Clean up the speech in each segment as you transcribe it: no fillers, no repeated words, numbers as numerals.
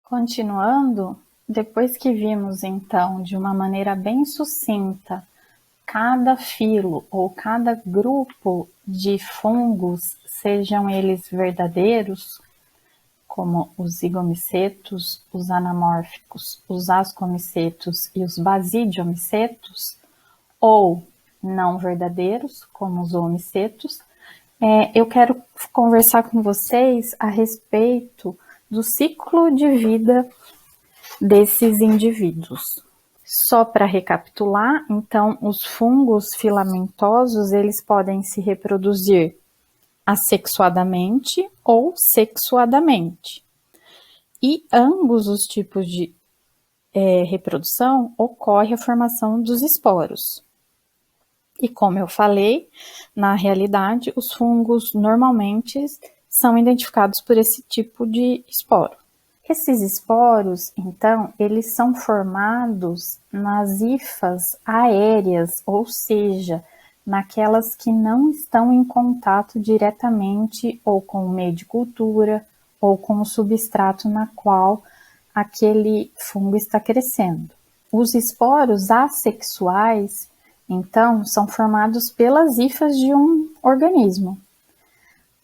Continuando, depois que vimos então de uma maneira bem sucinta cada filo ou cada grupo de fungos, sejam eles verdadeiros, como os zigomicetos, os anamórficos, os ascomicetos e os basidiomicetos, ou não verdadeiros, como os oomicetos, eu quero conversar com vocês a respeito do ciclo de vida desses indivíduos. Só para recapitular, então, os fungos filamentosos, eles podem se reproduzir assexuadamente ou sexuadamente. E ambos os tipos de reprodução ocorre a formação dos esporos. E como eu falei, na realidade, os fungos normalmente são identificados por esse tipo de esporo. Esses esporos, então, eles são formados nas hifas aéreas, ou seja, naquelas que não estão em contato diretamente ou com o meio de cultura ou com o substrato na qual aquele fungo está crescendo. Os esporos assexuais, então, são formados pelas hifas de um organismo.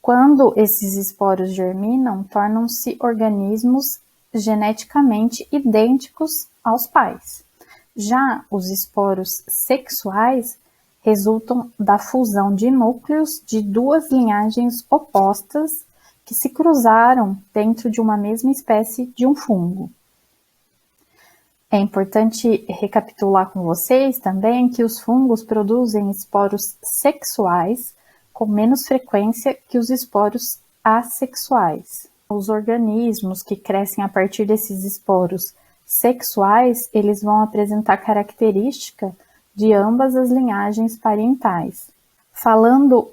Quando esses esporos germinam, tornam-se organismos geneticamente idênticos aos pais. Já os esporos sexuais resultam da fusão de núcleos de duas linhagens opostas que se cruzaram dentro de uma mesma espécie de um fungo. É importante recapitular com vocês também que os fungos produzem esporos sexuais com menos frequência que os esporos assexuais. Os organismos que crescem a partir desses esporos sexuais, eles vão apresentar característica de ambas as linhagens parentais. Falando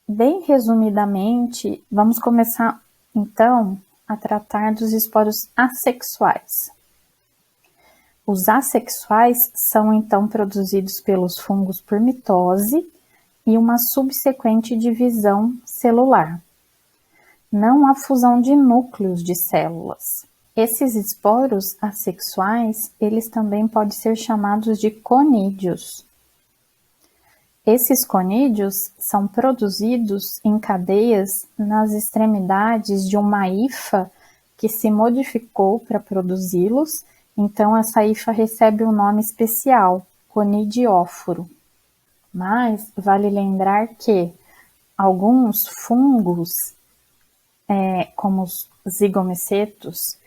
bem resumidamente, vamos começar então a tratar dos esporos assexuais. Os assexuais são então produzidos pelos fungos por mitose e uma subsequente divisão celular. Não há fusão de núcleos de células. Esses esporos assexuais, eles também podem ser chamados de conídeos. Esses conídeos são produzidos em cadeias nas extremidades de uma hifa que se modificou para produzi-los, então essa hifa recebe um nome especial, conidióforo. Mas vale lembrar que alguns fungos, como os zigomicetos,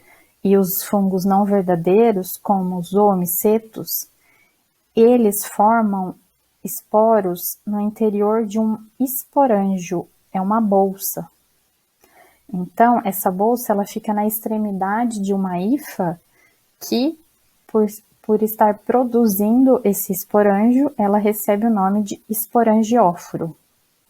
e os fungos não verdadeiros, como os oomicetos, eles formam esporos no interior de um esporângio, é uma bolsa. Então, essa bolsa ela fica na extremidade de uma hifa que, por estar produzindo esse esporângio, ela recebe o nome de esporangióforo.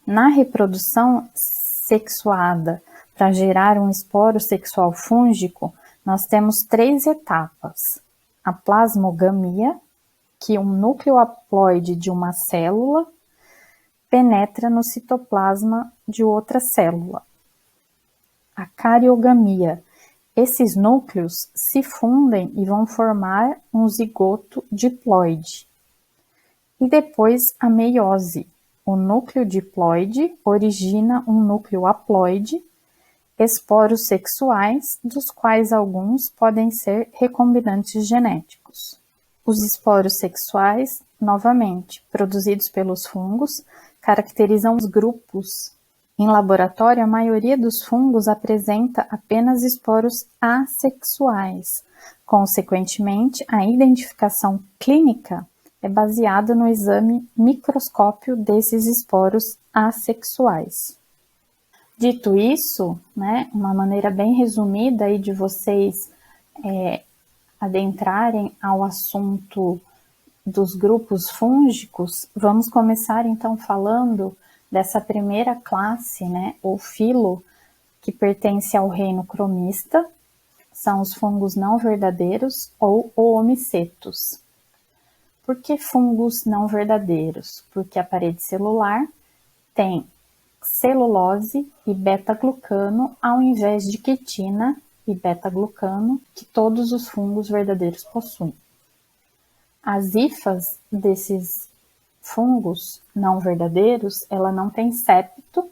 Na reprodução sexuada, para gerar um esporo sexual fúngico, nós temos 3 etapas. A plasmogamia, que um núcleo haploide de uma célula penetra no citoplasma de outra célula. A cariogamia. Esses núcleos se fundem e vão formar um zigoto diploide. E depois a meiose. O núcleo diploide origina um núcleo haploide, esporos sexuais, dos quais alguns podem ser recombinantes genéticos. Os esporos sexuais, novamente, produzidos pelos fungos, caracterizam os grupos. Em laboratório, a maioria dos fungos apresenta apenas esporos assexuais. Consequentemente, a identificação clínica é baseada no exame microscópio desses esporos assexuais. Dito isso, uma maneira bem resumida aí de vocês adentrarem ao assunto dos grupos fúngicos, vamos começar então falando dessa primeira classe, ou filo, que pertence ao reino cromista, são os fungos não verdadeiros ou oomicetos. Por que fungos não verdadeiros? Porque a parede celular tem celulose e beta-glucano ao invés de quitina e beta-glucano que todos os fungos verdadeiros possuem. As hifas desses fungos não verdadeiros, ela não tem septo,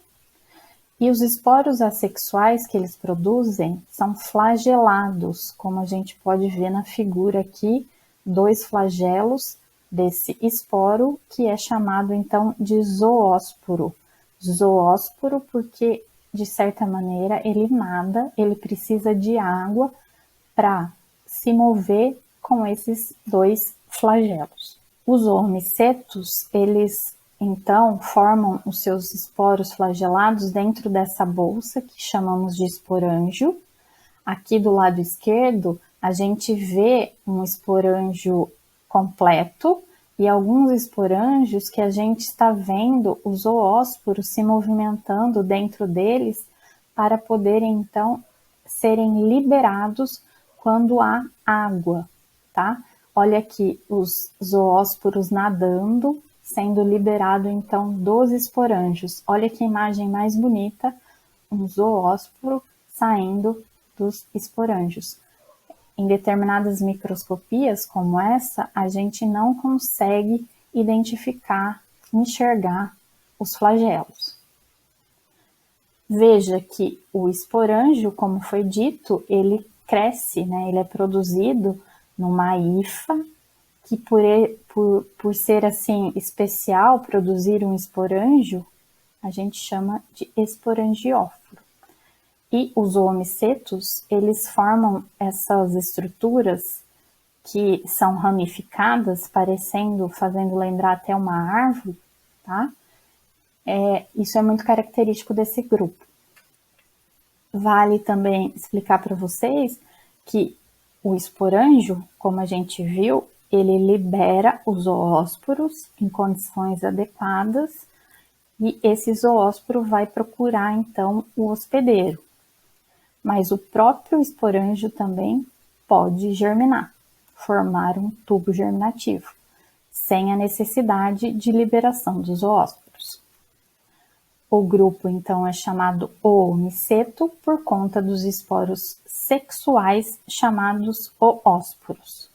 e os esporos assexuais que eles produzem são flagelados, como a gente pode ver na figura aqui, 2 flagelos desse esporo, que é chamado então de zoósporo. Zoósporo porque, de certa maneira, ele nada, ele precisa de água para se mover com esses 2 flagelos. Os oomicetos, eles então formam os seus esporos flagelados dentro dessa bolsa que chamamos de esporângio. Aqui do lado esquerdo, a gente vê um esporângio completo e alguns esporângios que a gente está vendo os zoósporos se movimentando dentro deles para poderem então serem liberados quando há água, tá? Olha aqui os zoósporos nadando, sendo liberado então dos esporângios. Olha que imagem mais bonita, um zoósporo saindo dos esporângios. Em determinadas microscopias como essa, a gente não consegue identificar, enxergar os flagelos. Veja que o esporângio, como foi dito, ele cresce, né? Ele é produzido numa hifa, que por ser assim especial, produzir um esporângio, a gente chama de esporangióforo. E os oomicetos, eles formam essas estruturas que são ramificadas, fazendo lembrar até uma árvore, tá? Isso é muito característico desse grupo. Vale também explicar para vocês que o esporângio, como a gente viu, ele libera os zoósporos em condições adequadas e esse zoósporo vai procurar então o hospedeiro. Mas o próprio esporângio também pode germinar, formar um tubo germinativo, sem a necessidade de liberação dos zoósporos. O grupo, então, é chamado oomiceto por conta dos esporos sexuais chamados oósporos.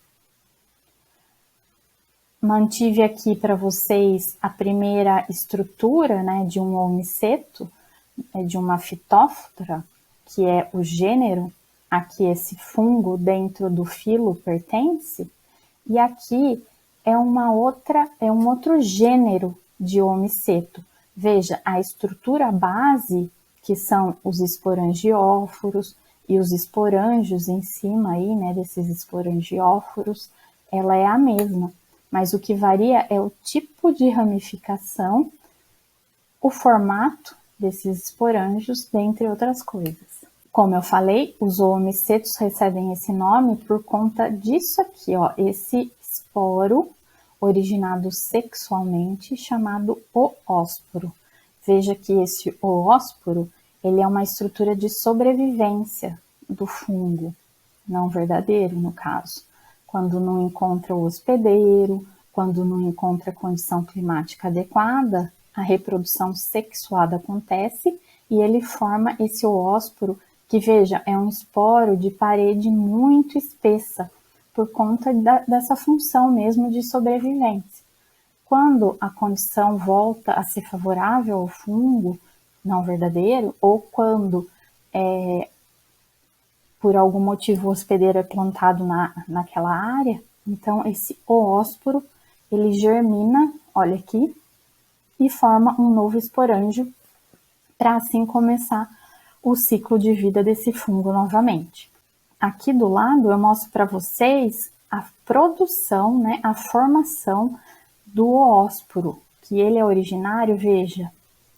Mantive aqui para vocês a primeira estrutura, né, de um oomiceto, de uma Phytophthora, que é o gênero a que esse fungo dentro do filo pertence, e aqui é um outro gênero de oomiceto. Veja, a estrutura base, que são os esporangióforos e os esporângios em cima aí, né, desses esporangióforos, ela é a mesma, mas o que varia é o tipo de ramificação, o formato desses esporângios, dentre outras coisas. Como eu falei, os oomicetos recebem esse nome por conta disso aqui, ó, esse esporo originado sexualmente, chamado oósporo. Veja que esse oósporo, ele é uma estrutura de sobrevivência do fungo, não verdadeiro no caso. Quando não encontra o hospedeiro, quando não encontra a condição climática adequada, a reprodução sexuada acontece e ele forma esse oósporo que, veja, é um esporo de parede muito espessa, por conta dessa função mesmo de sobrevivência. Quando a condição volta a ser favorável ao fungo não verdadeiro, ou quando por algum motivo o hospedeiro é plantado naquela área, então esse oósporo, ele germina, olha aqui, e forma um novo esporângio, para assim começar o ciclo de vida desse fungo novamente. Aqui do lado eu mostro para vocês a produção, né, a formação do oósporo, que ele é originário, veja,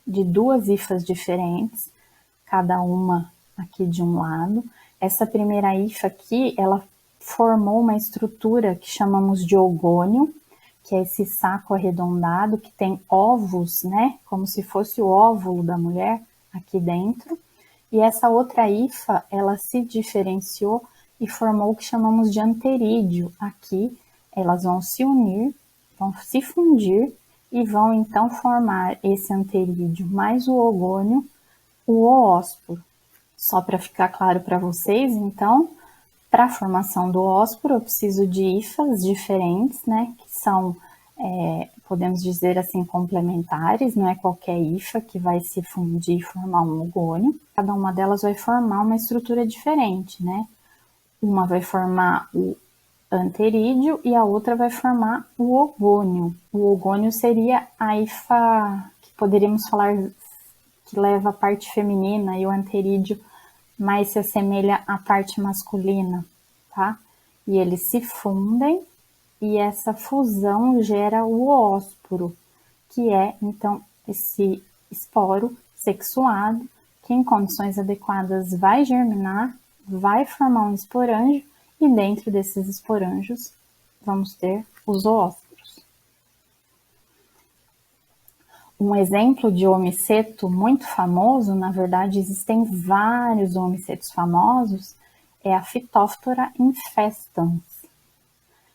de 2 hifas diferentes, cada uma aqui de um lado. Essa primeira hifa aqui, ela formou uma estrutura que chamamos de ogônio, que é esse saco arredondado que tem ovos, né, como se fosse o óvulo da mulher aqui dentro. E essa outra hifa, ela se diferenciou e formou o que chamamos de anterídeo. Aqui, elas vão se unir, vão se fundir e vão então formar esse anterídeo mais o ogônio, o oósporo. Só para ficar claro para vocês, então, para a formação do hósporo, eu preciso de hifas diferentes, né, que são, podemos dizer assim, complementares, não é qualquer hifa que vai se fundir e formar um ogônio. Cada uma delas vai formar uma estrutura diferente, né? Uma vai formar o anterídeo e a outra vai formar o ogônio. O ogônio seria a hifa que poderíamos falar que leva a parte feminina e o anterídeo mais se assemelha à parte masculina, tá? E eles se fundem e essa fusão gera o hósporo, que é, então, esse esporo sexuado que em condições adequadas vai germinar, vai formar um esporângio e dentro desses esporângios vamos ter os zoósporos. Um exemplo de homiceto muito famoso, na verdade existem vários homicetos famosos, é a Phytophthora infestans.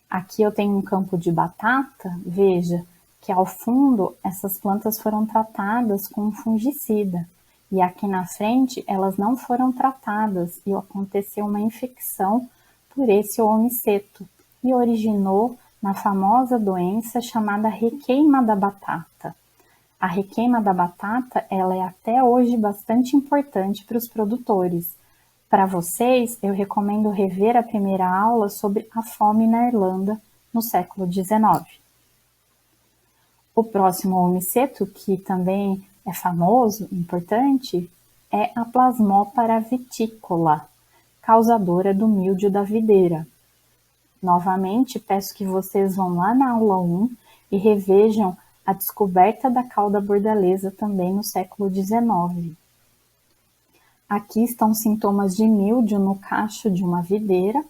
Aqui eu tenho um campo de batata, veja que ao fundo essas plantas foram tratadas com um fungicida e aqui na frente elas não foram tratadas e aconteceu uma infecção por esse homiceto e originou na famosa doença chamada requeima da batata. A requeima da batata, ela é até hoje bastante importante para os produtores. Para vocês, eu recomendo rever a primeira aula sobre a fome na Irlanda no século XIX. O próximo homiceto, que também é famoso, importante, é a Plasmopara viticola, causadora do míldio da videira. Novamente, peço que vocês vão lá na aula 1 e revejam a descoberta da cauda bordaleza também no século XIX. Aqui estão sintomas de míldio no cacho de uma videira,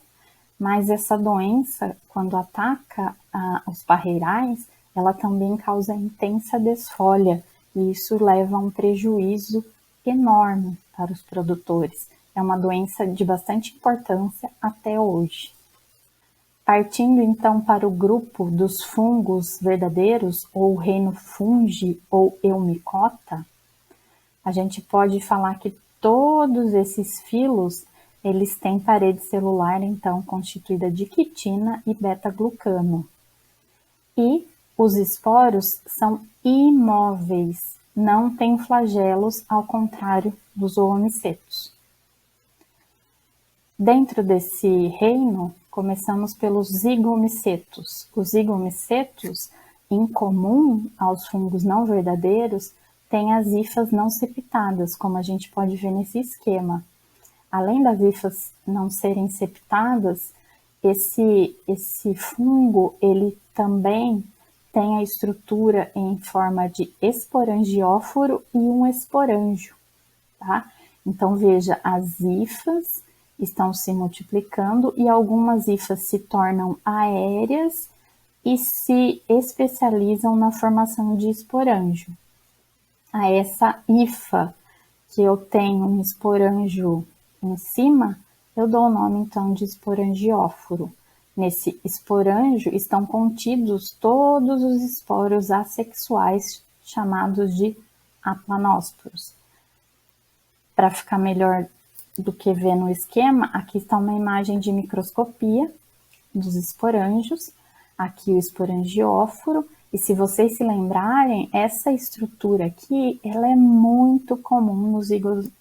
mas essa doença, quando ataca os parreirais, ela também causa intensa desfolha, e isso leva a um prejuízo enorme para os produtores. É uma doença de bastante importância até hoje. Partindo então para o grupo dos fungos verdadeiros, ou reino fungi ou eumicota, a gente pode falar que todos esses filos, eles têm parede celular, então, constituída de quitina e beta-glucano. E os esporos são imóveis, não têm flagelos, ao contrário dos oomicetos. Dentro desse reino, começamos pelos zigomicetos. Os zigomicetos, em comum aos fungos não verdadeiros, têm as hifas não septadas, como a gente pode ver nesse esquema. Além das hifas não serem septadas, esse fungo, ele também tem a estrutura em forma de esporangióforo e um esporângio, tá? Então, veja, as hifas estão se multiplicando e algumas hifas se tornam aéreas e se especializam na formação de esporângio. A essa hifa que eu tenho um esporângio em cima, eu dou o nome então de esporangióforo. Nesse esporângio estão contidos todos os esporos assexuais chamados de aplanósporos. Para ficar melhor do que ver no esquema, aqui está uma imagem de microscopia dos esporângios, aqui o esporangióforo, e se vocês se lembrarem, essa estrutura aqui, ela é muito comum nos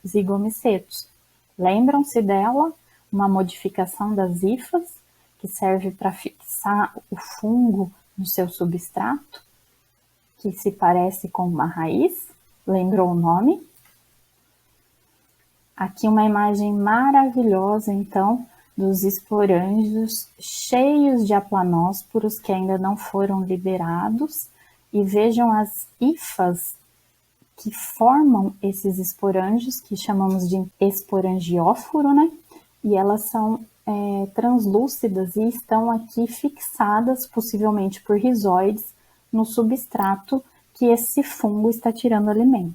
zigomicetos. Lembram-se dela? Uma modificação das hifas, que serve para fixar o fungo no seu substrato, que se parece com uma raiz. Lembrou o nome? Aqui uma imagem maravilhosa, então, dos esporângios cheios de aplanósporos que ainda não foram liberados. E vejam as hifas que formam esses esporângios, que chamamos de esporangióforo, né? E elas são translúcidas e estão aqui fixadas, possivelmente por rizoides, no substrato que esse fungo está tirando alimento.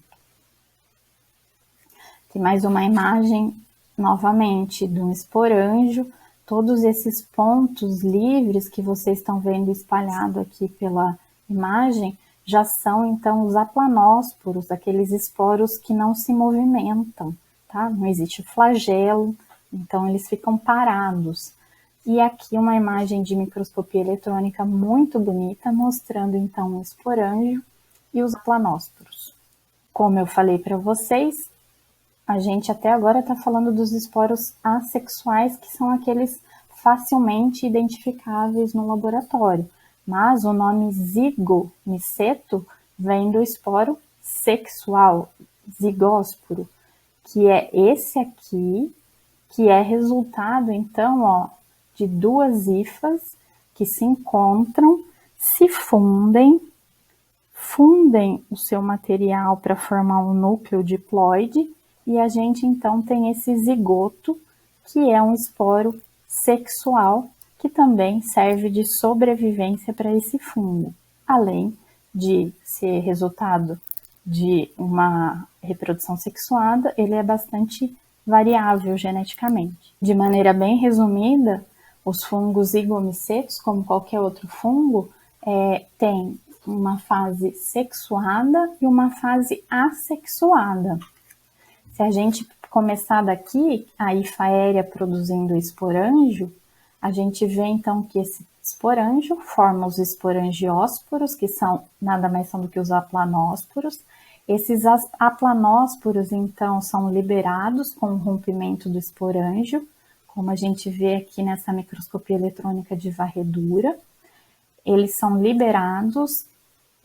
Tem mais uma imagem, novamente, de um esporângio. Todos esses pontos livres que vocês estão vendo espalhado aqui pela imagem, já são, então, os aplanósporos, aqueles esporos que não se movimentam, tá? Não existe flagelo, então eles ficam parados. E aqui uma imagem de microscopia eletrônica muito bonita, mostrando então o esporângio e os planósporos. Como eu falei para vocês, a gente até agora está falando dos esporos assexuais, que são aqueles facilmente identificáveis no laboratório. Mas o nome zigomiceto vem do esporo sexual, zigósporo, que é esse aqui, que é resultado, então, ó, de duas hifas que se encontram, se fundem o seu material para formar um núcleo diploide, e a gente então tem esse zigoto, que é um esporo sexual, que também serve de sobrevivência para esse fungo, além de ser resultado de uma reprodução sexuada, ele é bastante variável geneticamente. De maneira bem resumida, os fungos zigomicetos, como qualquer outro fungo, tem uma fase sexuada e uma fase assexuada. Se a gente começar daqui, a hifa aérea produzindo esporângio, a gente vê então que esse esporângio forma os esporangiósporos, que são nada mais são do que os aplanósporos. Esses aplanósporos então são liberados com o rompimento do esporângio, como a gente vê aqui nessa microscopia eletrônica de varredura. Eles são liberados,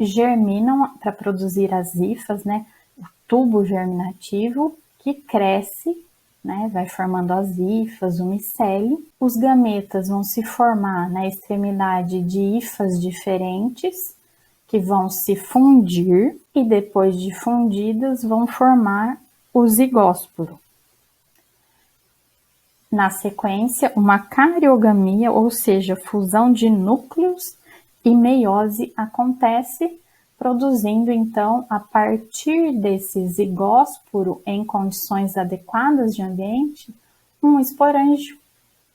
germinam para produzir as hifas, né? O tubo germinativo que cresce, né? Vai formando as hifas, o micélio. Os gametas vão se formar na extremidade de hifas diferentes, que vão se fundir e depois de fundidas vão formar o zigósporo. Na sequência, uma cariogamia, ou seja, fusão de núcleos, e meiose acontece, produzindo então, a partir desse zigósporo em condições adequadas de ambiente, um esporângio.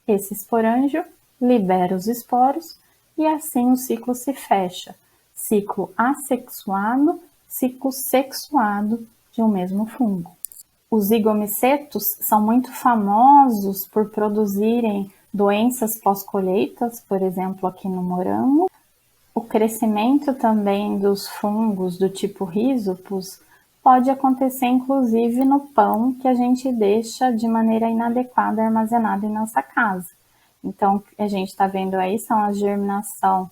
Esse esporângio libera os esporos e assim o ciclo se fecha. Ciclo assexuado, ciclo sexuado de um mesmo fungo. Os zigomicetos são muito famosos por produzirem doenças pós-colheitas, por exemplo, aqui no morango. O crescimento também dos fungos do tipo Rhizopus pode acontecer inclusive no pão que a gente deixa de maneira inadequada armazenado em nossa casa. Então, o que a gente está vendo aí são a germinação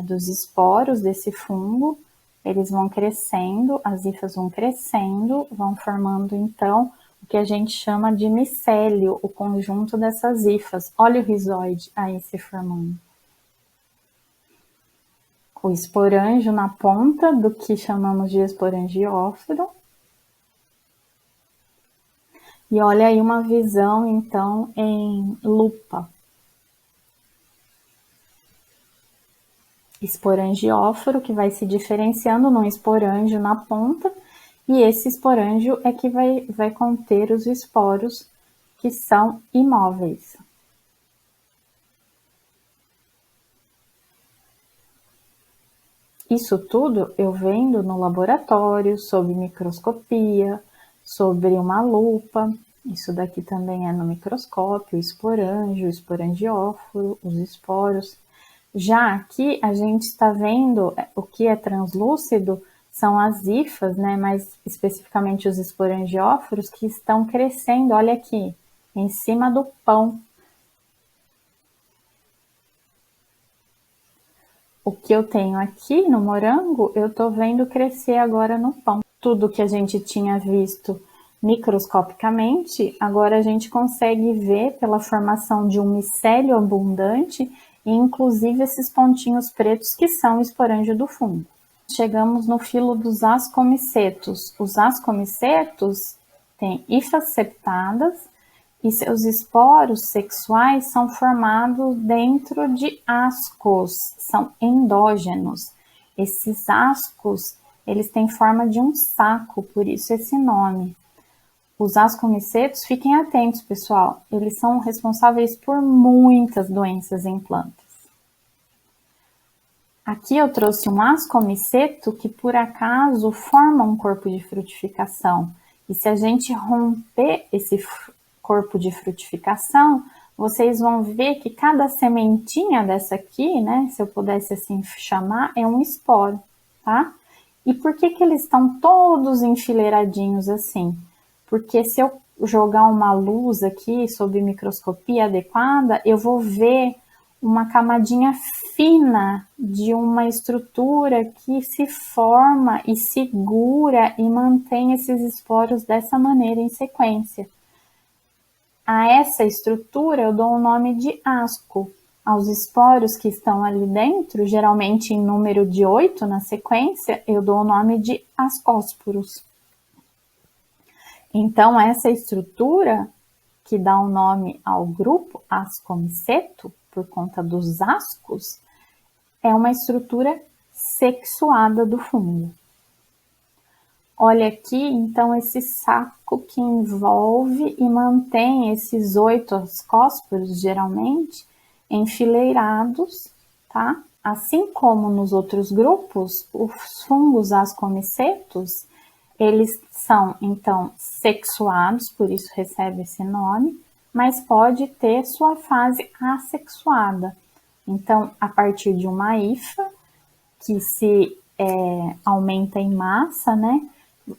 dos esporos desse fungo. Eles vão crescendo, as hifas vão crescendo, vão formando então o que a gente chama de micélio, o conjunto dessas hifas. Olha o rizoide aí se formando. O esporângio na ponta do que chamamos de esporangióforo. E olha aí uma visão, então, em lupa. Esporangióforo, que vai se diferenciando num esporângio na ponta, e esse esporângio é que vai conter os esporos que são imóveis. Isso tudo eu vendo no laboratório, sob microscopia, sobre uma lupa. Isso daqui também é no microscópio, o esporângio, o esporangióforo, os esporos. Já aqui a gente está vendo o que é translúcido, são as hifas, né, mais especificamente os esporangióforos, que estão crescendo, olha aqui, em cima do pão. O que eu tenho aqui no morango, eu estou vendo crescer agora no pão. Tudo que a gente tinha visto microscopicamente, agora a gente consegue ver pela formação de um micélio abundante e inclusive esses pontinhos pretos que são o esporângio do fungo. Chegamos no filo dos ascomicetos. Os ascomicetos têm hifas septadas e seus esporos sexuais são formados dentro de ascos, são endógenos. Esses ascos, eles têm forma de um saco, por isso esse nome. Os ascomicetos, fiquem atentos, pessoal, eles são responsáveis por muitas doenças em plantas. Aqui eu trouxe um ascomiceto que, por acaso, forma um corpo de frutificação. E se a gente romper esse corpo de frutificação, vocês vão ver que cada sementinha dessa aqui, né, se eu pudesse assim chamar, é um esporo, tá? E por que que eles estão todos enfileiradinhos assim? Porque se eu jogar uma luz aqui sob microscopia adequada, eu vou ver uma camadinha fina de uma estrutura que se forma e segura e mantém esses esporos dessa maneira em sequência. A essa estrutura eu dou o nome de asco. Aos esporos que estão ali dentro, geralmente em número de 8 na sequência, eu dou o nome de ascósporos. Então, essa estrutura que dá o nome ao grupo Ascomiceto, por conta dos ascos, é uma estrutura sexuada do fungo. Olha aqui, então, esse saco que envolve e mantém esses 8 ascósporos, geralmente, enfileirados, tá? Assim como nos outros grupos, os fungos ascomicetos, eles são, então, sexuados, por isso recebe esse nome, mas pode ter sua fase assexuada. Então, a partir de uma hifa, que se aumenta em massa, né?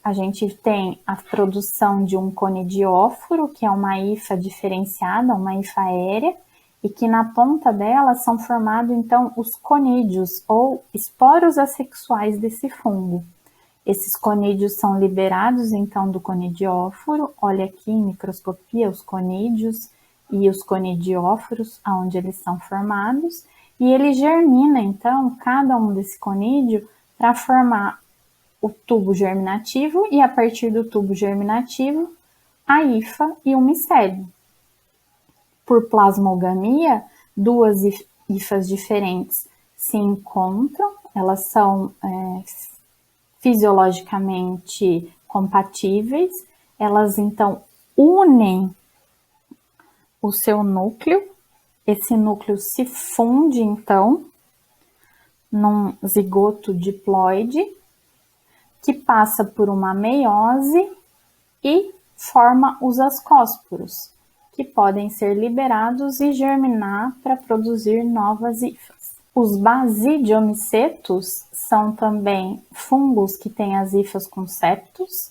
A gente tem a produção de um conidióforo, que é uma hifa diferenciada, uma hifa aérea, e que na ponta dela são formados, então, os conídeos, ou esporos assexuais desse fungo. Esses conídeos são liberados, então, do conidióforo. Olha aqui em microscopia os conídeos e os conidióforos, onde eles são formados. E ele germina, então, cada um desse conídeo para formar o tubo germinativo e, a partir do tubo germinativo, a hifa e o micélio. Por plasmogamia, duas hifas diferentes se encontram, elas são fisiologicamente compatíveis, elas então unem o seu núcleo, esse núcleo se funde então num zigoto diploide, que passa por uma meiose e forma os ascósporos, que podem ser liberados e germinar para produzir novas hifas. Os basidiomicetos são também fungos que têm as hifas com septos.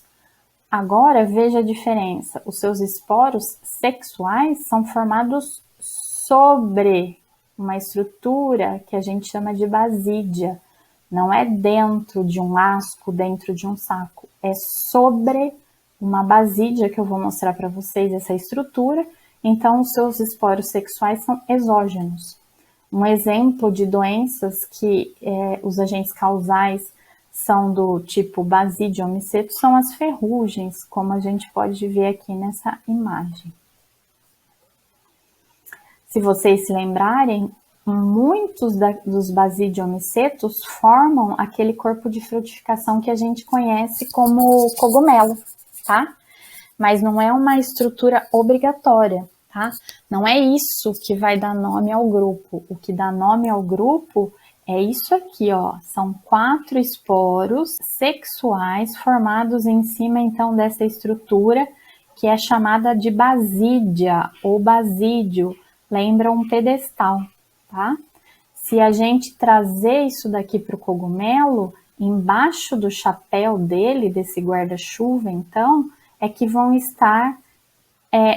Agora veja a diferença, os seus esporos sexuais são formados sobre uma estrutura que a gente chama de basídia. Não é dentro de um asco, dentro de um saco, é sobre uma basídia, que eu vou mostrar para vocês essa estrutura. Então, os seus esporos sexuais são exógenos. Um exemplo de doenças que os agentes causais são do tipo basidiomiceto são as ferrugens, como a gente pode ver aqui nessa imagem. Se vocês se lembrarem, muitos dos basidiomicetos formam aquele corpo de frutificação que a gente conhece como cogumelo, tá? Mas não é uma estrutura obrigatória, tá? Não é isso que vai dar nome ao grupo. O que dá nome ao grupo é isso aqui, ó. São 4 esporos sexuais formados em cima, então, dessa estrutura que é chamada de basídia ou basídio. Lembra um pedestal, tá? Se a gente trazer isso daqui para o cogumelo, embaixo do chapéu dele, desse guarda-chuva, então, é que vão estar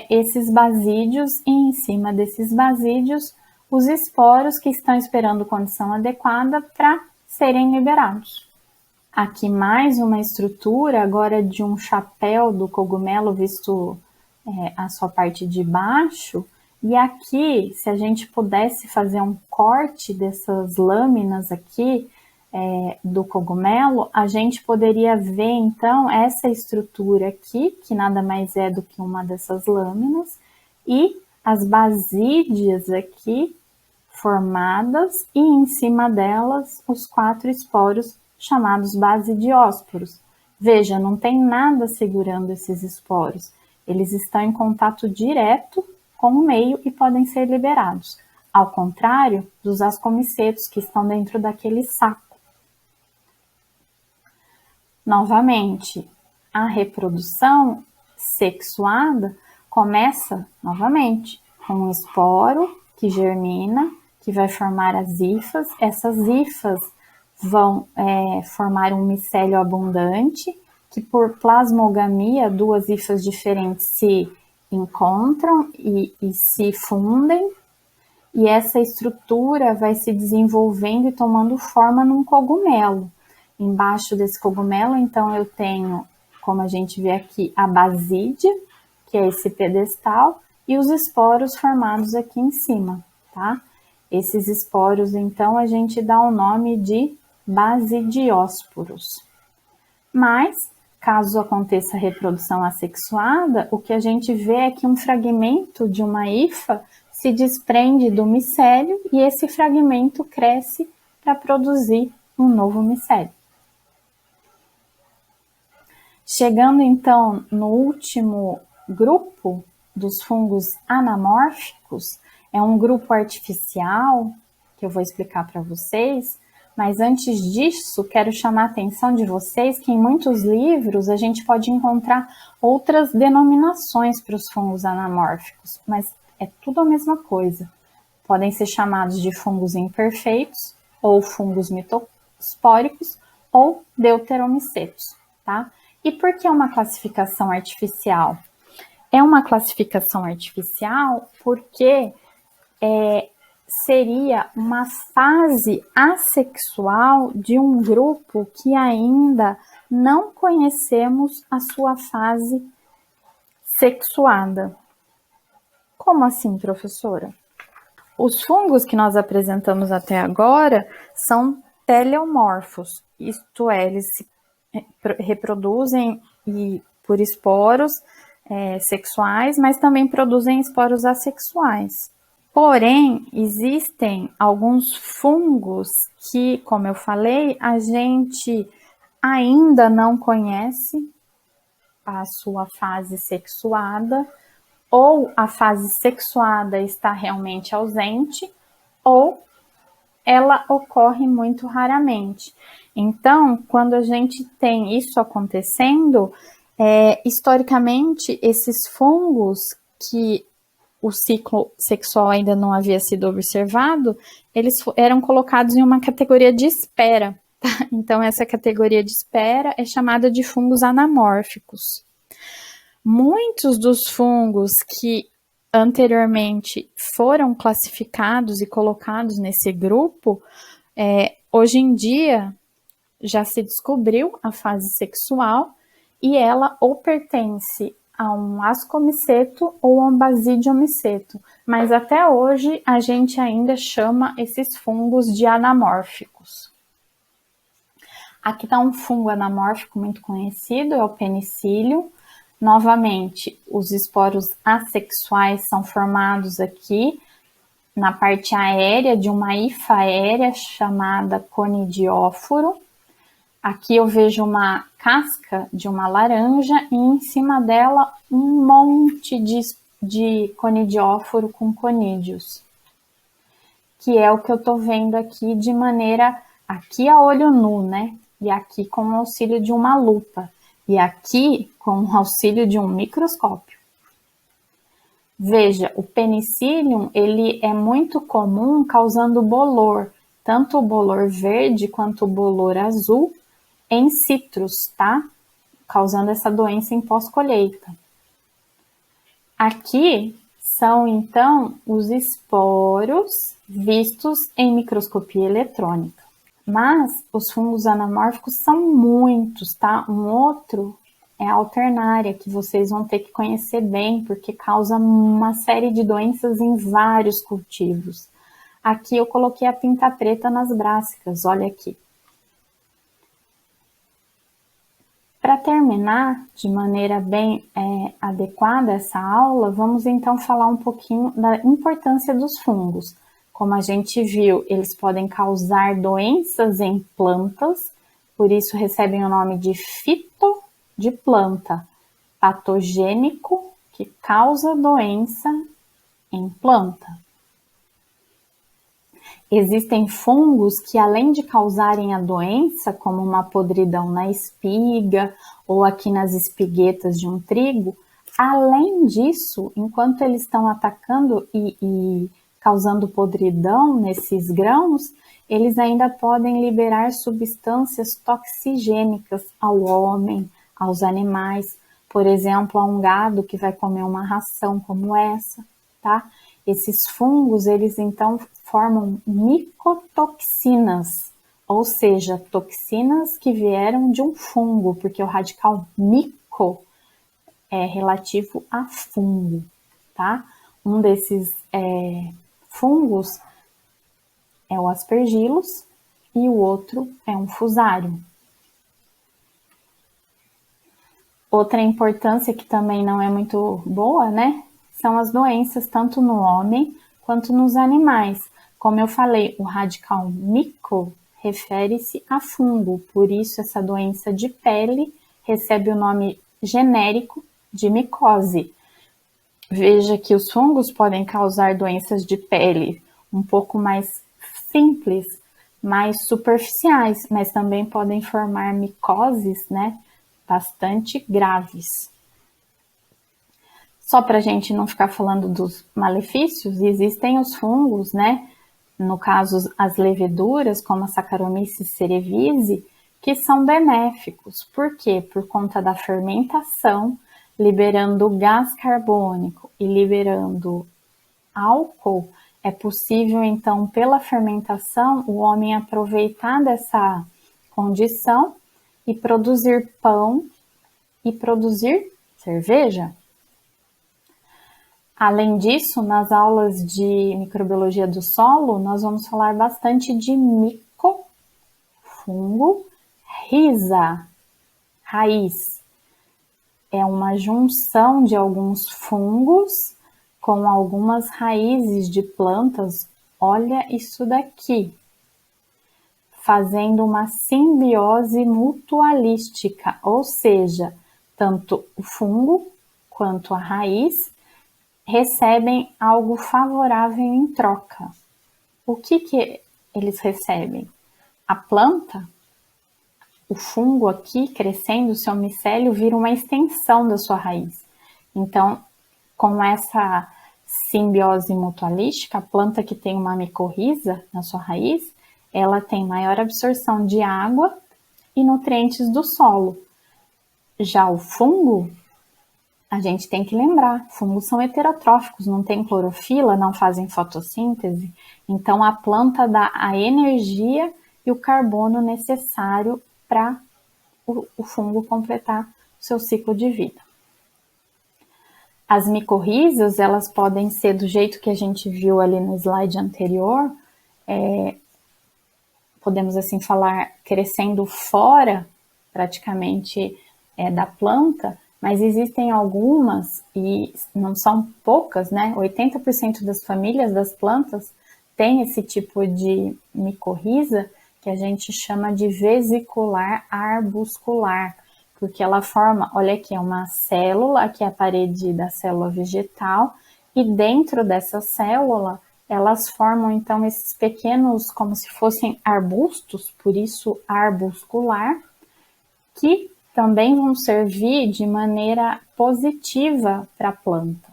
esses basídios e em cima desses basídios os esporos que estão esperando condição adequada para serem liberados. Aqui mais uma estrutura agora de um chapéu do cogumelo visto a sua parte de baixo. E aqui, se a gente pudesse fazer um corte dessas lâminas aqui do cogumelo, a gente poderia ver então essa estrutura aqui, que nada mais é do que uma dessas lâminas, e as basídias aqui formadas, e em cima delas os 4 esporos chamados basidiósporos. Veja, não tem nada segurando esses esporos, eles estão em contato direto com o meio e podem ser liberados, ao contrário dos ascomicetos que estão dentro daquele saco. Novamente, a reprodução sexuada começa novamente com um esporo que germina, que vai formar as hifas. Essas hifas vão formar um micélio abundante, que por plasmogamia, duas hifas diferentes se encontram e se fundem, e essa estrutura vai se desenvolvendo e tomando forma num cogumelo. Embaixo desse cogumelo, então, eu tenho, como a gente vê aqui, a basídia, que é esse pedestal, e os esporos formados aqui em cima, tá? Esses esporos, então, a gente dá o nome de basidiósporos. Mas, caso aconteça a reprodução assexuada, o que a gente vê é que um fragmento de uma hifa se desprende do micélio e esse fragmento cresce para produzir um novo micélio. Chegando então no último grupo dos fungos anamórficos, é um grupo artificial que eu vou explicar para vocês, mas antes disso quero chamar a atenção de vocês que em muitos livros a gente pode encontrar outras denominações para os fungos anamórficos, mas é tudo a mesma coisa. Podem ser chamados de fungos imperfeitos, ou fungos mitospóricos, ou deuteromicetos, tá? E por que uma classificação artificial? É uma classificação artificial porque seria uma fase assexual de um grupo que ainda não conhecemos a sua fase sexuada. Como assim, professora? Os fungos que nós apresentamos até agora são teleomorfos, isto é, eles se reproduzem por esporos sexuais, mas também produzem esporos assexuais. Porém, existem alguns fungos que, como eu falei, a gente ainda não conhece a sua fase sexuada, ou a fase sexuada está realmente ausente, ou ela ocorre muito raramente. Então, quando a gente tem isso acontecendo, historicamente, esses fungos que o ciclo sexual ainda não havia sido observado, eles eram colocados em uma categoria de espera. Tá? Então, essa categoria de espera é chamada de fungos anamórficos. Muitos dos fungos que anteriormente foram classificados e colocados nesse grupo, hoje em dia já se descobriu a fase sexual e ela ou pertence a um ascomiceto ou a um basidiomiceto, mas até hoje a gente ainda chama esses fungos de anamórficos. Aqui está um fungo anamórfico muito conhecido, é o penicillium. Novamente, os esporos assexuais são formados aqui na parte aérea de uma hifa aérea chamada conidióforo. Aqui eu vejo uma casca de uma laranja e em cima dela um monte de conidióforo com conídeos, que é o que eu tô vendo aqui de maneira, aqui a olho nu, né? E aqui com o auxílio de uma lupa, e aqui com o auxílio de um microscópio. Veja, o penicillium, ele é muito comum causando bolor, tanto o bolor verde quanto o bolor azul, em citros, tá? Causando essa doença em pós-colheita. Aqui são, então, os esporos vistos em microscopia eletrônica. Mas os fungos anamórficos são muitos, tá? Um outro é a alternária, que vocês vão ter que conhecer bem, porque causa uma série de doenças em vários cultivos. Aqui eu coloquei a pinta preta nas brássicas, olha aqui. Para terminar de maneira bem adequada essa aula, vamos então falar um pouquinho da importância dos fungos. Como a gente viu, eles podem causar doenças em plantas, por isso recebem o nome de fito, de planta, patogênico, que causa doença em planta. Existem fungos que, além de causarem a doença, como uma podridão na espiga ou aqui nas espiguetas de um trigo, além disso, enquanto eles estão atacando e causando podridão nesses grãos, eles ainda podem liberar substâncias toxigênicas ao homem, aos animais, por exemplo, a um gado que vai comer uma ração como essa, tá? Esses fungos, eles então formam micotoxinas, ou seja, toxinas que vieram de um fungo, porque o radical mico é relativo a fungo, tá? Um desses fungos é o aspergillus e o outro é um fusário. Outra importância que também não é muito boa, né? São as doenças tanto no homem quanto nos animais. Como eu falei, o radical mico refere-se a fungo, por isso essa doença de pele recebe o nome genérico de micose. Veja que os fungos podem causar doenças de pele um pouco mais simples, mais superficiais, mas também podem formar micoses, né, bastante graves. Só para a gente não ficar falando dos malefícios, existem os fungos, né, no caso as leveduras, como a Saccharomyces cerevisiae, que são benéficos. Por quê? Por conta da fermentação, liberando gás carbônico e liberando álcool, é possível, então, pela fermentação, o homem aproveitar dessa condição e produzir pão e produzir cerveja. Além disso, nas aulas de microbiologia do solo, nós vamos falar bastante de micofungo rhiza, raiz. É uma junção de alguns fungos com algumas raízes de plantas. Olha isso daqui, fazendo uma simbiose mutualística, ou seja, tanto o fungo quanto a raiz recebem algo favorável em troca. O que eles recebem? A planta, o fungo aqui crescendo, o seu micélio vira uma extensão da sua raiz. Então, com essa simbiose mutualística, a planta que tem uma micorriza na sua raiz, ela tem maior absorção de água e nutrientes do solo. Já o fungo, a gente tem que lembrar, fungos são heterotróficos, não tem clorofila, não fazem fotossíntese, então a planta dá a energia e o carbono necessário para o fungo completar seu ciclo de vida. As micorrizas, elas podem ser do jeito que a gente viu ali no slide anterior, podemos assim falar, crescendo fora praticamente da planta, mas existem algumas, e não são poucas, né? 80% das famílias das plantas têm esse tipo de micorriza, que a gente chama de vesicular arbuscular, porque ela forma, olha aqui, é uma célula, aqui é a parede da célula vegetal, e dentro dessa célula, elas formam então esses pequenos, como se fossem arbustos, por isso arbuscular, que também vão servir de maneira positiva para a planta.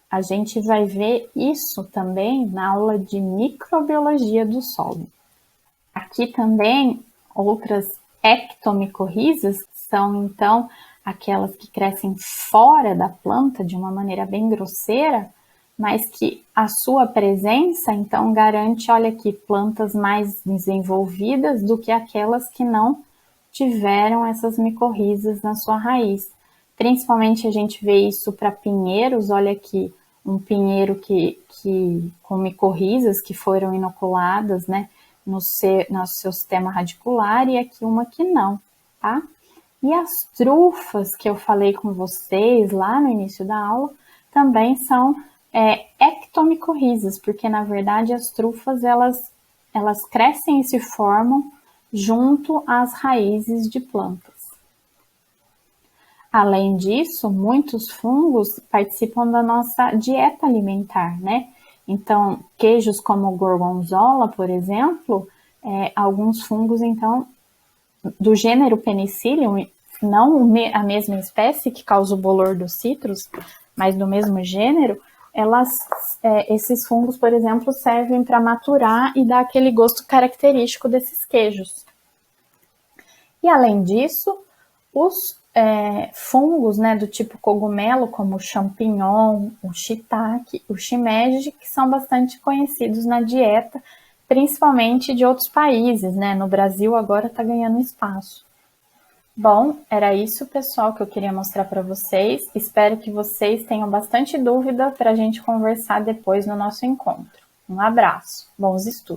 A gente vai ver isso também na aula de microbiologia do solo. Aqui também outras ectomicorrizas são então aquelas que crescem fora da planta de uma maneira bem grosseira, mas que a sua presença então garante, olha aqui, plantas mais desenvolvidas do que aquelas que não tiveram essas micorrizas na sua raiz. Principalmente a gente vê isso para pinheiros, olha aqui, um pinheiro que com micorrizas que foram inoculadas, né, no seu sistema radicular, e aqui uma que não, tá? E as trufas que eu falei com vocês lá no início da aula também são ectomicorrizas, porque na verdade as trufas elas crescem e se formam junto às raízes de plantas. Além disso, muitos fungos participam da nossa dieta alimentar, né? Então, queijos como o gorgonzola, por exemplo, alguns fungos, então, do gênero Penicillium, não a mesma espécie que causa o bolor dos citros, mas do mesmo gênero, esses fungos, por exemplo, servem para maturar e dar aquele gosto característico desses queijos. E além disso, os fungos, né, do tipo cogumelo, como o champignon, o shiitake, o shimeji, que são bastante conhecidos na dieta, principalmente de outros países, né? No Brasil agora está ganhando espaço. Bom, era isso, pessoal, que eu queria mostrar para vocês. Espero que vocês tenham bastante dúvida para a gente conversar depois no nosso encontro. Um abraço, bons estudos!